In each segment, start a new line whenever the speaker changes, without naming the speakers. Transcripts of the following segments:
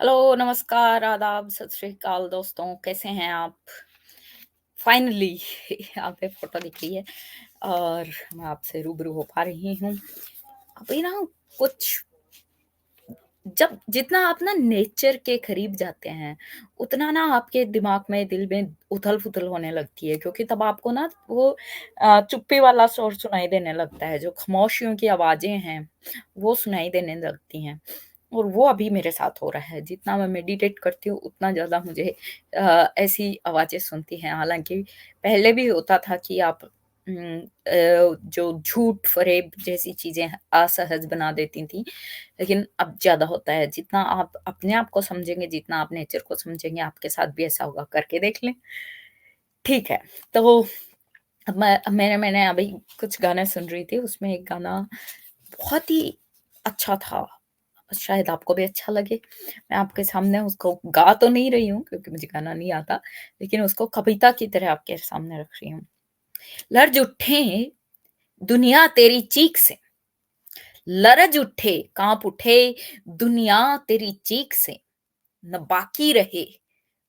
Hello, नमस्कार, आदाब, सत श्री अकाल दोस्तों, कैसे हैं आप? फाइनली यहाँ पे फ़ोटो दिख रही है और मैं आपसे रूबरू हो पा रही हूँ। अभी ना कुछ जब जितना आप ना नेचर के करीब जाते हैं, उतना ना आपके दिमाग में, दिल में उथल-पुथल होने लगती है क्योंकि तब आपको ना वो चुप्पी वाला शोर सुनाई देने लगता है, जो खामोशियों की आवाज़ें हैं, वो सुनाई देने लगती हैं। और वो अभी मेरे साथ हो रहा है, जितना मैं मेडिटेट करती हूँ, उतना ज़्यादा मुझे ऐसी आवाज़ें सुनती हैं। हालाँकि पहले भी होता था कि आप जो झूठ-फ़रेब जैसी चीज़ें असहज बना देती थीं, लेकिन अब ज़्यादा होता है। जितना आप अपने आप को समझेंगे, जितना आप नेचर को समझेंगे, आपके साथ भी ऐसा होगा। करके देख लें। ठीक है, तो अब मैंने अभी कुछ गाने सुन रही थी, उसमें एक गाना बहुत ही अच्छा था। शायद आपको भी अच्छा लगे। मैं आपके सामने उसको गा तो नहीं रही हूँ क्योंकि मुझे गाना नहीं आता, लेकिन उसको कविता की तरह आपके सामने रख रही हूँ। लर्ज़ उठे दुनिया तेरी चीख से, लरज़ उठे, काँप उठे दुनिया तेरी चीख से, न बाकी रहे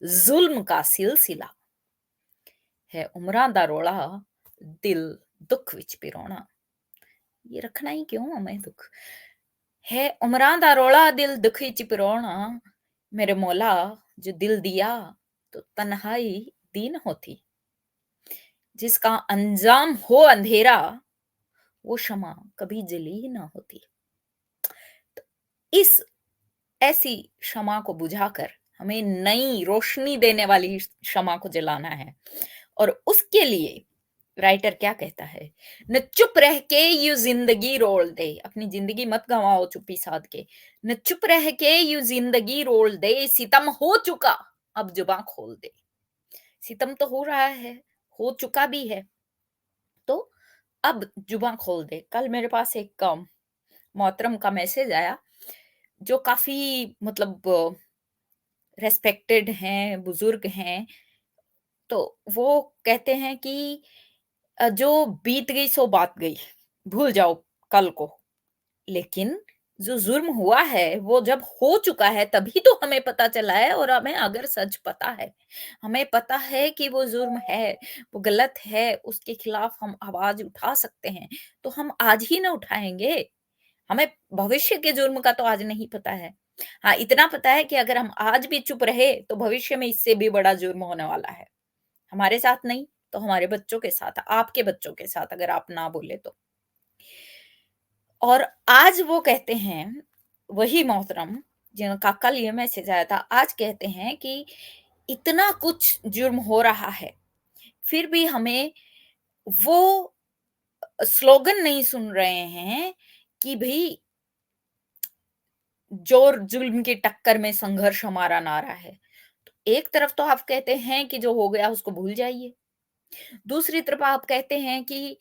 ज़ुल्म का सिलसिला, है उमरां दा रोड़ा, दिल दुःख विच पिरोना। ये रखना ही क्यों हमें दुःख? है उमरां दा रोड़ा, दिल दुःख विच पिरोना, मेरे मौला जो दिल दिया तो तन्हाई दीन होती। जिसका अंजाम हो अंधेरा, वो शम़ा कभी जली ही ना होती। इस ऐसी शम़ा को बुझाकर हमें नई रोशनी देने वाली शम़ा को जलाना है और उसके लिए राइटर क्या कहता है, न चुप रह के यूं जिंदगी रोल दे, अपनी जिंदगी मत गंवाओ चुप्पी साध के, न चुप रह के यूं जिंदगी रोल दे, सितम हो चुका अब जुबां खोल दे। सितम तो हो रहा है, हो चुका भी है, तो अब जुबां खोल दे। कल मेरे पास एक मोहतरम का मैसेज आया जो काफी मतलब रेस्पेक्टेड हैं, बुजुर्ग हैं, तो वो कहते हैं कि जो बीत गई सो बात गई, भूल जाओ कल को। लेकिन जो जुर्म हुआ है, वो जब हो चुका है तभी तो हमें पता चला है और हमें अगर सच पता है, हमें पता है कि वो जुर्म है, वो गलत है, उसके खिलाफ हम आवाज़ उठा सकते हैं, तो हम आज ही ना उठाएँगे? हमें भविष्य के जुर्म का तो आज नहीं पता है। हाँ, इतना पता है कि अगर हम आज भी चुप रहे, तो भविष्य में इससे भी बड़ा जुर्म होने वाला है। हमारे साथ नहीं, तो हमारे बच्चों के साथ, आपके बच्चों के साथ अगर आप ना बोले तो। और आज वो कहते हैं, वही मोहतरम जिनका कल ये मैसेज आया था, आज कहते हैं कि इतना कुछ जुर्म हो रहा है, फिर भी हमें वो स्लोगन नहीं सुन रहे हैं कि भई जोर जुल्म की टक्कर में संघर्ष हमारा नारा है। तो एक तरफ तो आप कहते हैं कि जो हो गया उसको भूल जाइए। दूसरी तरफ आप कहते हैं कि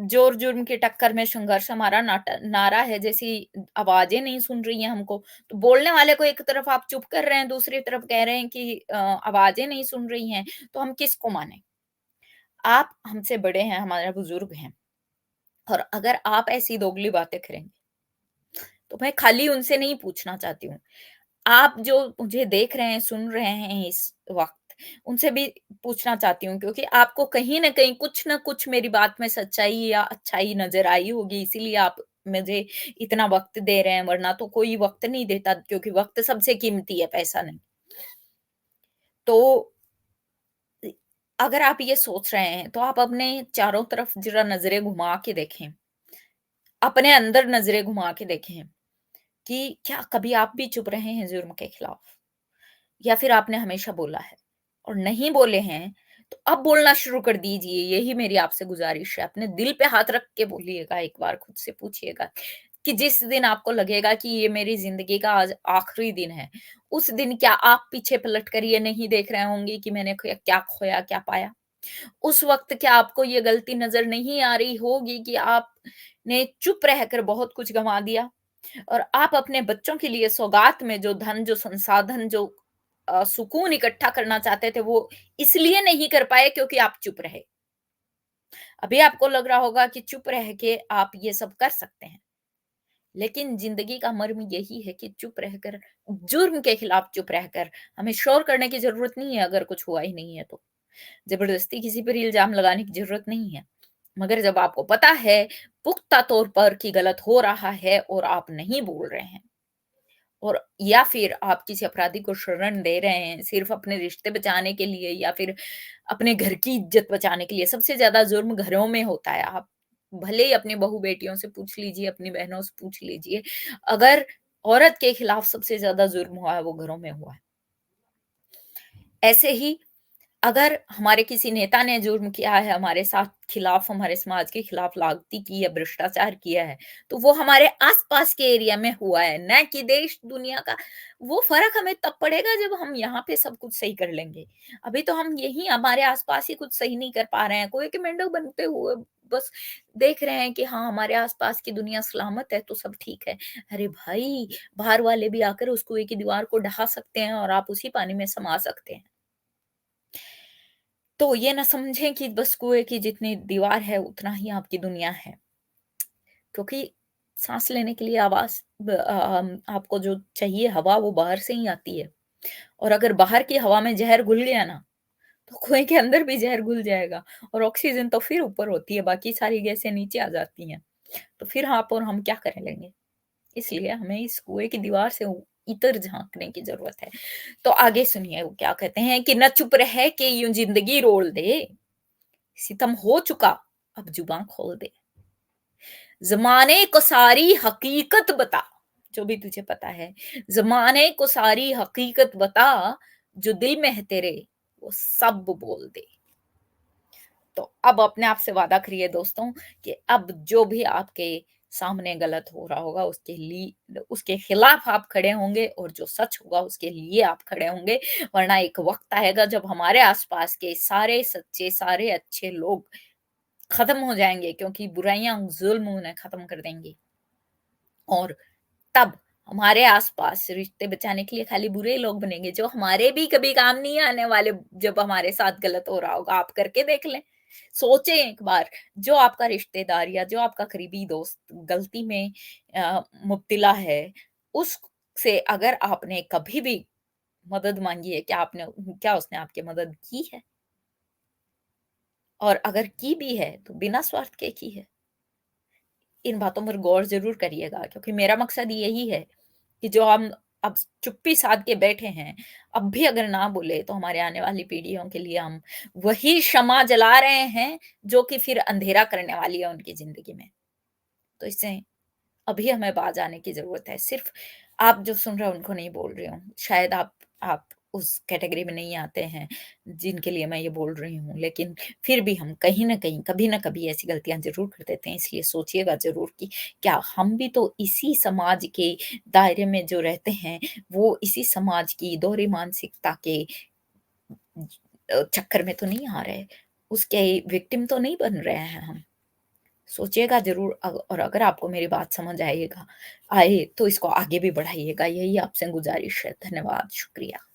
जोर जुर्म की टक्कर में संघर्ष हमारा नारा है जैसी आवाजें नहीं सुन रही हैं हमको। तो बोलने वाले को एक तरफ आप चुप कर रहे हैं, दूसरी तरफ कह रहे हैं कि आवाजें नहीं सुन रही हैं, तो हम किसको मानें? आप हमसे बड़े हैं, हमारे बुजुर्ग हैं और अगर आप ऐसी दोगली बातें करेंगे, तो मैं खाली उनसे नहीं पूछना चाहती हूँ। आप जो मुझे देख रहे हैं, सुन रहे हैं इस वक़्त, उनसे भी पूछना चाहती हूँ क्योंकि आपको कहीं न कहीं कुछ न कुछ मेरी बात में सच्चाई या अच्छाई नज़र आई होगी, इसीलिए आप मुझे इतना वक़्त दे रहे हैं, वरना तो कोई वक़्त नहीं देता क्योंकि वक़्त सबसे कीमती है, पैसा नहीं। तो इ अगर आप ये सोच रहे हैं, तो आप अपने चारों तरफ ज़रा नज़रें घुमा के देखें। अपने अंदर नज़रें घुमा के देखें कि क्या कभी आप भी चुप रहे हैं जुर्म के खिलाफ? या फिर आपने हमेशा बोला है और नहीं बोले हैं, तो अब बोलना शुरू कर दीजिए, यही मेरी आपसे गुज़ारिश है। अपने दिल पे हाथ रख के बोलिएगा, एक बार खुद से पूछिएगा कि जिस दिन आपको लगेगा कि ये मेरी ज़िंदगी का आज आखिरी दिन है, उस दिन क्या आप पीछे पलट कर ये नहीं देख रहे होंगे कि मैंने क्या खोया, क्या पाया? उस वक़्त क्या आपको ये गलती नज़र नहीं आ रही होगी कि आपने चुप रहकर बहुत कुछ गँवा दिया? और आप अपने बच्चों के लिए सौगात में जो धन, जो संसाधन, जो सुकून इकट्ठा करना चाहते थे, वो इसलिए नहीं कर पाए क्योंकि आप चुप रहे। अभी आपको लग रहा होगा कि चुप रह के आप ये सब कर सकते हैं, लेकिन ज़िंदगी का मर्म यही है कि चुप रहकर, जुर्म के खिलाफ चुप रहकर, हमें शोर करने की ज़रूरत नहीं है अगर कुछ हुआ ही नहीं है तो। ज़बरदस्ती किसी पर इल्ज़ाम लगाने की ज़रूरत नहीं है। मगर जब आपको पता है पुख्ता तौर पर कि गलत हो रहा है और आप नहीं बोल रहे हैं, और या फिर आप किसी अपराधी को शरण दे रहे हैं सिर्फ़ अपने रिश्ते बचाने के लिए या फिर अपने घर की इज़्ज़त बचाने के लिए। सबसे ज़्यादा जुर्म घरों में होता है। आप भले ही अपनी बहू-बेटियों से पूछ लीजिए, अपनी बहनों से पूछ लीजिए, अगर औरत के खिलाफ सबसे ज़्यादा जुर्म हुआ है, वो घरों में हुआ है। ऐसे ही अगर हमारे किसी नेता ने जुर्म किया है हमारे साथ खिलाफ, हमारे समाज के खिलाफ लागती की है, भ्रष्टाचार किया है, तो वो हमारे आस-पास के एरिया में हुआ है, ना कि देश दुनिया का। वो फ़र्क हमें तब पड़ेगा जब हम यहाँ पे सब कुछ सही कर लेंगे। अभी तो हम यहीं हमारे आस-पास ही कुछ सही नहीं कर पा रहे हैं, कुएँ के मेंढक बनते हुए बस देख रहे हैं कि हाँ, हमारे आस-पास की दुनिया सलामत है तो सब ठीक है। अरे भाई! बाहर वाले भी आकर उस कुएँ की दीवार को ढहा सकते हैं और आप उसी पानी में समा सकते हैं। तो ये ना समझें कि बस कुएँ की जितनी दीवार है उतना ही आपकी दुनिया है। क्योंकि साँस लेने के लिए आपको जो चाहिए हवा वो बाहर से ही आती है। और अगर बाहर की हवा में ज़हर घुल गया ना, तो कुएँ के अंदर भी ज़हर घुल जाएगा और ऑक्सीजन तो फिर ऊपर होती है, बाकी सारी गैसें नीचे आ जाती हैं। तो फिर आप और हम क्या कर लेंगे? इसलिए हमें इस कुएँ की दीवार से इतर झाँकने की ज़रूरत है। तो आगे सुनिए वो क्या कहते हैं कि, "ना चुप रह के यूँ ज़िंदगी रोल दे, सितम हो चुका अब जुबान खोल दे। ज़माने को सारी हकीकत बता, जो भी तुझे पता है। ज़माने को सारी हकीकत बता, जो दिल में है तेरे वो सब बोल दे।" तो अब अपने आप से वादा करिए दोस्तों कि अब जो भी आपके सामने गलत हो रहा होगा उसके खिलाफ आप खड़े होंगे और जो सच होगा उसके लिए आप खड़े होंगे। वरना एक वक़्त आएगा जब हमारे आस-पास के सारे सच्चे, सारे अच्छे लोग खत्म हो जाएँगे, क्योंकि बुराइयाँ, ज़ुल्म उन्हें खत्म कर देंगी। और तब हमारे आस-पास रिश्ते बचाने के लिए खाली बुरे ही लोग बनेंगे, जो हमारे भी कभी काम नहीं आने वाले। जब हमारे साथ गलत हो रहा होगा, आप करके देख लें। सोचें एक बार, जो आपका रिश्तेदार या जो आपका करीबी दोस्त गलती में मुब्तला है, उससे अगर आपने कभी भी मदद माँगी है, क्या उसने आपकी मदद की है? और अगर की भी है, तो बिना स्वार्थ के की है? इन बातों पर गौर ज़रूर करिएगा, क्योंकि मेरा मकसद यही है कि जो हम अब चुप्पी साध के बैठे हैं, अब भी अगर ना बोले तो हमारे आने वाली पीढ़ियों के लिए हम वही शम़ा जला रहे हैं, जो कि फिर अंधेरा करने वाली है उनकी ज़िंदगी में। तो इससे अभी हमें बाज़ आने की ज़रूरत है। सिर्फ़ आप जो सुन रहे हो उनको नहीं बोल रही हूँ। शायद आप उस कैटेगरी में नहीं आते हैं, जिनके लिए मैं ये बोल रही हूँ। लेकिन फिर भी हम कहीं न कहीं, कभी न कभी ऐसी गलतियाँ ज़रूर कर देते हैं। इसलिए सोचिएगा ज़रूर कि क्या हम भी तो इसी समाज के दायरे में जो रहते हैं, वो इसी समाज की दोहरी मानसिकता के चक्कर में तो नहीं आ रहे? उसके विक्टिम तो नहीं बन रहे हैं हम? सोचिएगा ज़रूर। और अगर आपको मेरी बात समझ आए तो इसको आगे भी बढ़ाइएगा, यही आपसे गुज़ारिश है। धन्यवाद, शुक्रिया।